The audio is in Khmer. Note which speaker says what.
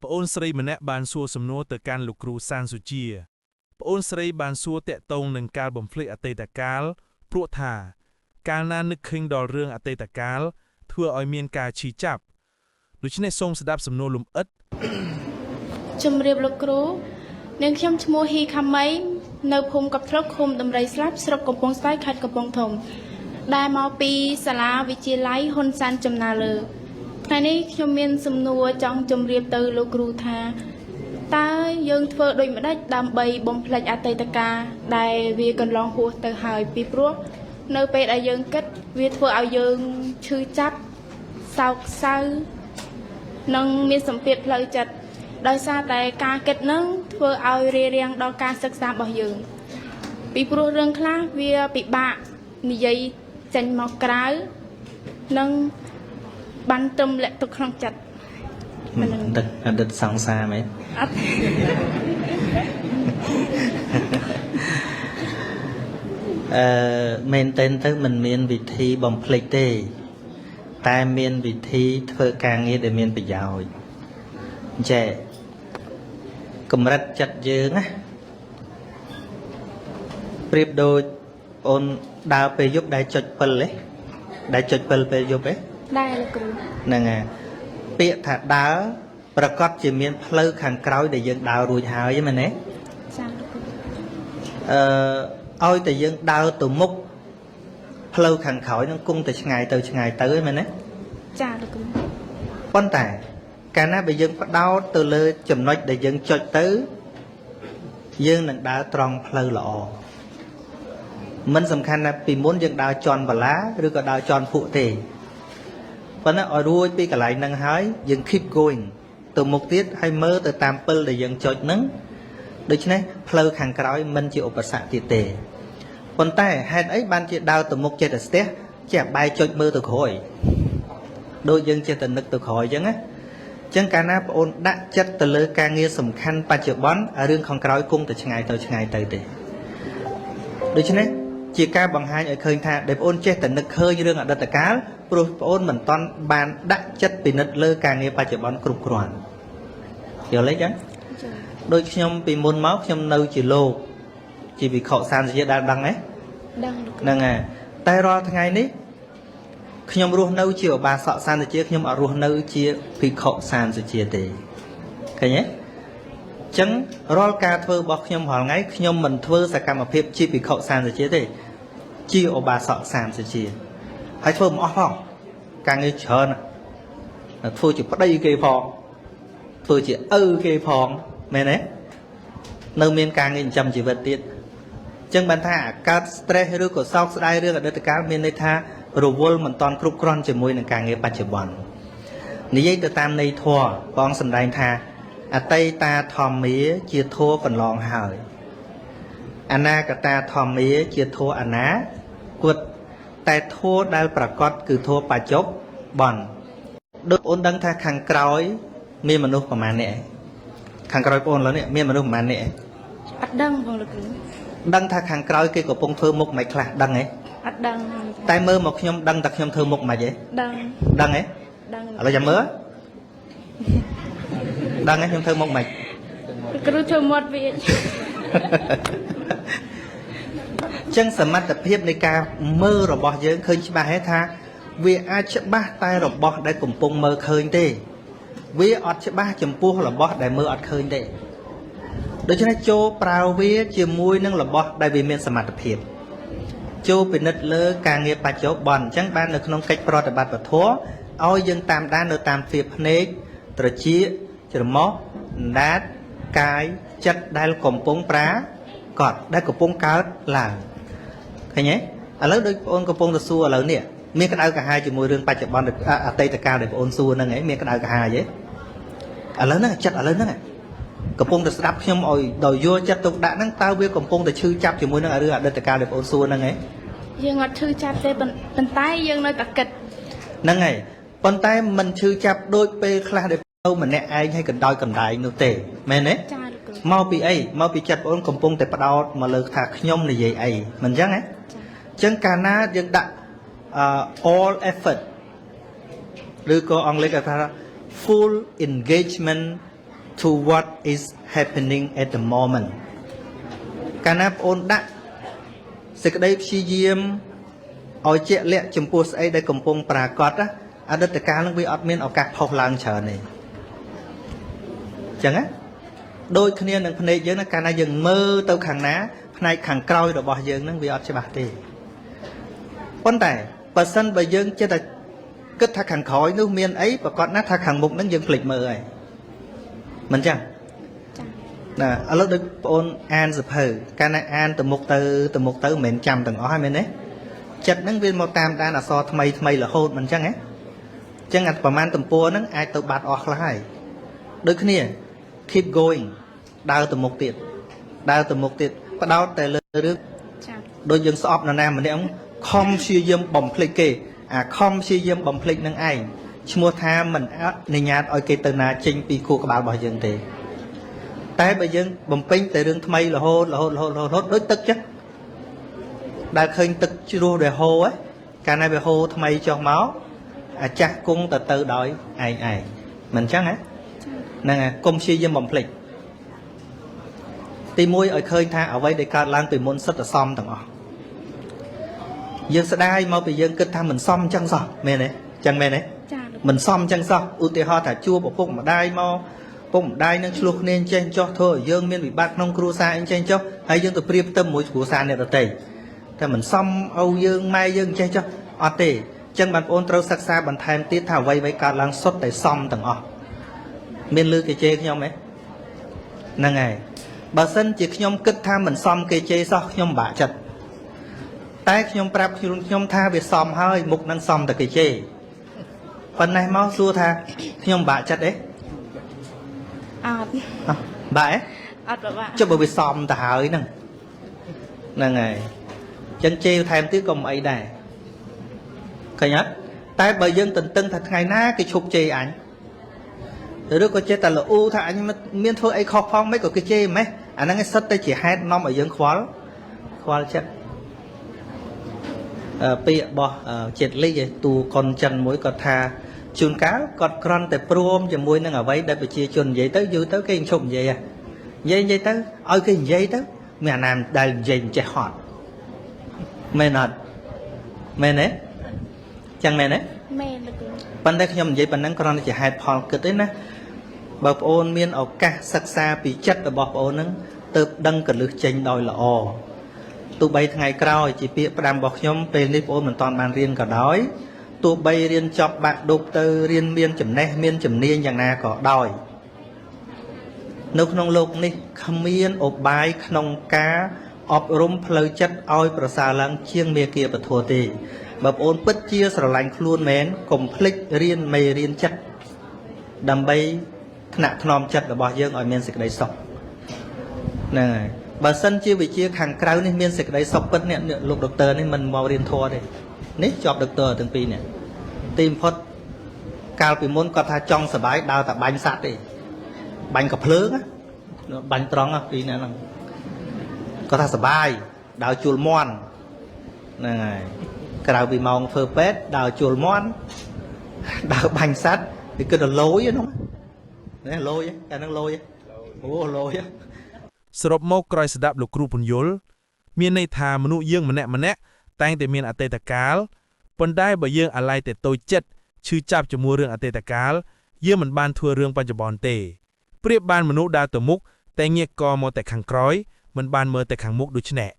Speaker 1: ប្អូនស្រីម្នាក់បានសួរសំណួរទៅកាន់លោកគ្រូសានសុជាប្អូនស្រីបានសួរតាក់ទងនឹងការបំភ្លេចអតីតកាលព្រោះថាកាលណានឹកឃើញដល់រឿងអតីតកាលធ្វើឲ្យមានការឈឺចាប់ដូច្នេះសូមស្ដាប់សំណួរលម្អិត
Speaker 2: ជំរាបលោកគ្រូនាងខ្ញុំឈ្មោះហ៊ីខាម៉ៃនៅភូមិកັບត្រុកឃុំដំរីស្លាប់ស្រុកកំពង់ស្វាយខេត្តកំពង់ធំដែលមកពីសាលាវិទ្យាល័យហ៊ុនសានចំណាលើថ្ងៃនេះខ្ញុំមានសំណួរចង់ជម្រាបទៅលោកគ្រូថាតើយើងធ្វើដូចម្ដេចដើម្បីបំភ្លេចអតីតកាលដែលវាកន្លងហួសទៅហើយពីព្រោះនៅពេលដែលយើងគិតវាធ្វើឲ្យយើងឈឺចាប់សោកសៅនិងមានសម្ពាធផ្លូវចិត្តដោយសារតែការគិតនឹងធ្វើឲ្យរារាំងដល់ការសិក្សារបស់យើងពីព្រោះរឿងខ្លះវាពិបាកនិយាយចេញមកក្រៅនិងបានត្រឹមលាក់ទុកក្នុងចិត្ត
Speaker 3: អតីតសង្សារមែន
Speaker 2: អត់
Speaker 3: មែនទៅមិនមានវិធីបំភ្លេចទេតែមានវិធីធ្វើការងារដែលមានប្រយោជន៍ចេះកម្រិតចិត្តយើងណាប្រៀបដូចអូនដើរពេលយប់ដែលចុចពិលទេដែលចុចពិលពេលយប់ទេ
Speaker 2: ដែរលោកគ្រូ
Speaker 3: ហ្នឹងហើយពាក្យថាដើរប្រកាសជាមានផ្លូវខាងក្រោយដែលយើងដើររួចហើយមែនទេ
Speaker 2: ចា៎លោកគ្រូ
Speaker 3: ឲ្យតែយើងដើរទៅមុខផ្លូវខាងក្រោយនឹងគង់តែឆ្ងាយទៅឆ្ងាយទៅហ្នឹងមែនទេ
Speaker 2: ចា៎លោកគ្រូ
Speaker 3: ប៉ុន្តែកាលណាបើយើងផ្ដោតទៅលើចំណុចដែលយើងចុចទៅយើងនឹងដើរត្រង់ផ្លូវល្អមិនសំខាន់ណាពីមុនយើងដើរជន់បលាឬក៏ដើរជន់ភក់ទេប៉ុន្តែឲ្យរួចពីកន្លែងហ្នឹងហើយយើង keep going ទៅមុខទៀតហើយមើលទៅតាមពិលដែលយើងចុចហ្នឹងដូច្នេះផ្លូវខាងក្រោយមិនជាឧបសគ្គទៀតទេប៉ុន្តែហេតុអីបានជាដើរទៅមុខចិត្តស្ទះជាបែរចុចមើលទៅក្រោយដូចយើងចេះតែនឹកទៅក្រោយអញ្ចឹងណាចឹងកាលណាបងអូនដាក់ចិត្តទៅលើការងារសំខាន់បច្ចុប្បន្នរឿងខាងក្រោយគង់តែឆ្ងាយទៅទេដូច្នេះជាការបង្ហាញឲ្យឃើញថាដែលបងអូនចេះតែនឹកឃើញរឿងអតីតកាលព្រោះបងអូនមិនតាន់បានដាក់ចិត្តពិនិត្យលើការងារបច្ចុប្បន្នគ្រប់គ្រាន់យល់ទេចឹងដូចខ្ញុំពីមុនមកខ្ញុំនៅជាលោកជាវិខសានជាដែលដឹងទេ
Speaker 2: ដឹង
Speaker 3: ហ្នឹងហើយតែរាល់ថ្ងៃនេះខ្ញុំរស់នៅជាឧបាសកសានជាខ្ញុំអត់រស់នៅជាភិក្ខុសានជាទេឃើញទេចឹងរាល់ការធ្វើរបស់ខ្ញុំរាល់ថ្ងៃខ្ញុំមិនធ្វើសកម្មភាពជាភិក្ខុសានជាទេជាឧបាសកសានជាហើយធ្វើមិនអស់ផងការងារច្រើនធ្វើជាប្តីគេផងធ្វើជាឪគេផងមែនទេនៅមានការងារចិញ្ចឹមជីវិតទៀតចឹងបានថាកើត stress ឬក៏សោកស្ដាយរឿងអតីតកាលមានន័យថារវល់មិនតាន់គ្រប់គ្រាន់ជាមួយនឹងការងារបច្ចុប្បន្ននិយាយទៅតាមន័យធម៌បងសម្ដែងថាអតីតាធម្មាជាធម៌កន្លងហើយអនាគតាធម្មាជាធម៌អនាគតតែធម៌ដែលប្រកបគឺធម៌បច្ចុប្បន្នដូចបងដឹងថាខាងក្រោយមានមនុស្សប្រមាណអ្នកខាងក្រោយបងឡើយនេះមានមនុស្សប្រមាណអ្នក
Speaker 2: អត់ដឹងផងលោកគ្រូ
Speaker 3: ដឹងថាខាងក្រោយគេកំពុងធ្វើមុខមិនខ្លះដឹងទេ
Speaker 2: អត់ដឹង
Speaker 3: តែមើលមកខ្ញុំដឹងតែខ្ញុំធ្វើមុខមិនទេដឹងទេ
Speaker 2: ដឹង
Speaker 3: ឥឡូវចាំមើលដឹងទេខ្ញុំធ្វើមុខមិន
Speaker 2: គ្រូធ្វើមាត់វា
Speaker 3: ចឹងសមត្ថភាពនៃការមើលរបស់យើងឃើញច្បាស់ទេថាវាអាចច្បាស់តែរបស់ដែលកំពុងមើលឃើញទេវាអត់ច្បាស់ចំពោះរបស់ដែលមើលអត់ឃើញទេដូច្នេះចូលប្រើវាជាមួយនឹងរបស់ដែលវាមានសមត្ថភាពចូលពិនិត្យលើការងារបច្ចុប្បន្នអញ្ចឹងបាននៅក្នុងកិច្ចប្រតិបត្តិពធឲ្យយើងតាមដាននៅតាមទ្វារភ្នែកត្រចៀកច្រមុះដាតកាយចិត្តដែលកំពុងប្រាកដដែលកំពុងកើតឡើងឃើញទេឥឡូវដូចបងអូនកំពុងទៅសួរឥឡូវនេះមានក្តៅក្រហាយជាមួយរឿងបច្ចុប្បន្នអតីតកាលដែលបងអូនសួរហ្នឹងឯងមានក្តៅក្រហាយទេឥឡូវហ្នឹងចិត្តឥឡូវហ្នឹងកំពុងតែស្ដាប់ខ្ញុំឲ្យដល់យល់ចិត្តទុកដាក់ហ្នឹងតើវាកំពុងតែឈឺចាប់ជាមួយនឹងរឿងអតីតកាលដែលបងអូនសួរហ្នឹងឯង
Speaker 2: យើងអត់ឈឺចាប់ទេប៉ុន្តែយើងនៅតែគិត
Speaker 3: ហ្នឹងហើយប៉ុន្តែមិនឈឺចាប់ដូចពេលខ្លះដែលនៅម្នាក់ឯងឲ្យកណ្ដោយកណ្ដែងនោះទេមែនទេ
Speaker 2: ចា៎
Speaker 3: មកពីអីមកពីចិត្តបងអូនកំពុងតែផ្ដោតមកលើថាខ្ញុំនិយាយអីមិនអញ្ចឹងហ៎អញ្ចឹងកាលណាយើងដាក់all effort ឬក៏អង់គ្លេសគេថា full engagement to what is happening at the moment កាលណាបងអូនដាក់សេចក្តីព្យាយាមឲ្យជាក់លាក់ចំពោះស្អីដែលកំពុងប្រាកដអតីតកាលនឹងវាអត់មានឱកាសផុសឡើងច្រើនទេអញ្ចឹងណាដូចគ្នានឹងភ្នែកយើងណាកាលណាយើងមើលទៅខាងណាផ្នែកខាងក្រោយរបស់យើងនឹងវាអត់ច្បាស់ទេប៉ុន្តែបើសិនបើយើងចិត្តតែគិតថាខាងក្រោយនោះមានអីប្រកាសណាស់ថាខាងមុខនឹងយើងភ្លេចមើលហើយមិនអញ្ចឹងណាឥឡូវដូចបងអូនអានសភៅកាលណាអានទៅមុខទៅមិនមែនចាំទាំងអស់ហើយមែនទេចិត្តហ្នឹងវាមកតាមដានអក្សរថ្មីរហូតមិនអញ្ចឹងហ៎អញ្ចឹងអាប្រហែលទំព័រហ្នឹងអាចទៅបាត់អស់ខ្លះហើយដូចគ្នា keep going ដើរទៅមុខទៀតបដោតតែលើរឿងដូចយើងស្អប់នរណាម្នាក់ខំព្យាយាមបំភ្លេចគេអាខំព្យាយាមបំភ្លេចនឹងឯងឈ្មោះថាមិនអនុញ្ញាតឲ្យគេទៅណាចេញពីខួរក្បាលរបស់យើងទេតែបើយើងបំពេញតែរឿងថ្មីរហូតដូចទឹកចឹងដែលឃើញទឹកជ្រោះដែលហូរកាលណាវាហូរថ្មីចុះមកអាចាស់គង់ទៅដោយឯងមិនចឹងហ៎ហ្នឹងហើយកុំព្យាយាមបំភ្លេចទី1ឲ្យឃើញថាអ្វីដែលកើតឡើងពីមុនសិតតែសមទាំងអស់យើងស្ដាយមកពីយើងគិតថាមិនសមចឹងសោះមែនទេចឹងមែនទេចា៎មិនសមចឹងសោះឧទាហរណ៍ថាជួបឪពុកម្ដាយមកពុកម្ដាយនឹងឆ្លោះគ្នាចេះចោះធ្វើឲ្យយើងមានវិបត្តិក្នុងគ្រួសារអីចេះចោះហើយយើងទៅប្រៀបផ្ទឹមមួយគ្រួសារអ្នកដទៃតែមិនសមឲ្យយើងម៉ែយើងចេះចោះអត់ទេចឹងបងប្អូនត្រូវសិក្សាបន្ថែមទៀតថាអ្វីកើតឡើងសុទ្ធតែសមទាំងអស់មានលឺគេជេរខ្ញុំទេហ្នឹងហើយបើសិនជាខ្ញុំគិតថាមិនសមគេជេរសោះខ្ញុំបាក់ចិត្តតែខ្ញុំប្រាប់ខ្ញុំថាវាសមហើយមុខនឹងសមតែគេជេរប៉ុណ្ណេះមកសួរថាខ្ញុំបាក់ចិត្តទេ
Speaker 2: អត់
Speaker 3: បាក់ទេ
Speaker 2: អត់បាក់
Speaker 3: ចុះបើវាសមទៅហើយហ្នឹងហើយចឹងជេរថែមទៀតក៏មិនអីដែរឃើញអត់តែបើយើងទន្ទឹងថាថ្ងៃណាគេឈប់ជេរអញឬក៏ចេះតែល្អូថាអញមានធ្វើអីខុសផងមិនក៏គេជេរម៉េះអាហ្នឹងឯងសិតតែជាហេតុនាំឲ្យយើងខ្វល់ចិត្តពាក្យរបស់ជាតិលីទូកុនចិនមួយគាត់ថាជួនកាលគាត់គ្រាន់តែព្រមជាមួយនឹងអ្វីដែលប្រជាជននិយាយទៅយូរទៅគេឈប់និយាយទៅឲ្យគេនិយាយទៅមានអាណាដែលនិយាយចេះហត់មែនអត់មែនទេចឹងមែនទេ
Speaker 2: មែនលោកគ្រូ
Speaker 3: ប៉ុន្តែខ្ញុំនិយាយប៉ុណ្ណឹងគ្រាន់តែជាហេតុផលគិតទេណាបើប្អូនមានឱកាសសិក្សាពីចិត្តរបស់ប្អូនហ្នឹងទើបដឹងកលឹះចេញដោយល្អទោះបីថ្ងៃក្រោយជាពាក្យផ្ដាំរបស់ខ្ញុំពេលនេះប្អូនមិនតាន់បានរៀនក៏ដោយទោះបីរៀនចប់បាក់ឌុបទៅរៀនមានចំណេះមានជំនាញយ៉ាងណាក៏ដោយនៅក្នុងโลกនេះគ្មានឧបាយក្នុងការអប់រំផ្លូវចិត្តឲ្យប្រសើរឡើងជាងមេគាពធទេបើប្អូនពិតជាស្រឡាញ់ខ្លួនមែនកុំភ្លេចរៀនមេរៀនចិត្តដើម្បីថ្នាក់ថ្នមចិត្តរបស់យើងឲ្យមានសេចក្តីសុខហ្នឹងហើយបើសិនជាវិជាខាងក្រៅនេះមានសេចក្តីសុខពិតនេះលោកដុកទ័រនេះមិនមករៀនធម៌ទេនេះជាប់ដុកទ័រទាំងពីរនេះទីបំផុតកាលពីមុនគាត់ថាចង់សុបាយដើរតែបាញ់សត្វទេបាញ់កភ្លើងបាញ់ត្រង់ពីនេះហ្នឹងគាត់ថាសុបាយដើរជួលមន់ហ្នឹងហើយក្រៅពីម៉ោងធ្វើពេទ្យដើរជួលមន់ដើរបាញ់សត្វវាគិតទៅលយហ្នឹងណាលយកាលហ្នឹងលយអូលយ
Speaker 1: សរុបមកក្រោយស្ដាប់លោកគ្រូពន្យល់មានន័យថាមនុស្សយើងម្នាក់តែងតែមានអតីតកាលប៉ុន្តែបើយើងអាឡ័យតែតូចចិត្តឈឺចាប់ជាមួយរឿងអតីតកាលយើងមិនបានធ្វើរឿងបច្ចុប្បន្នទេប្រៀបបានមនុស្សដើរទៅមុខតែងាកកមកតែខាងក្រោយមិនបានមើលតែខាងមុខដូច្នេះ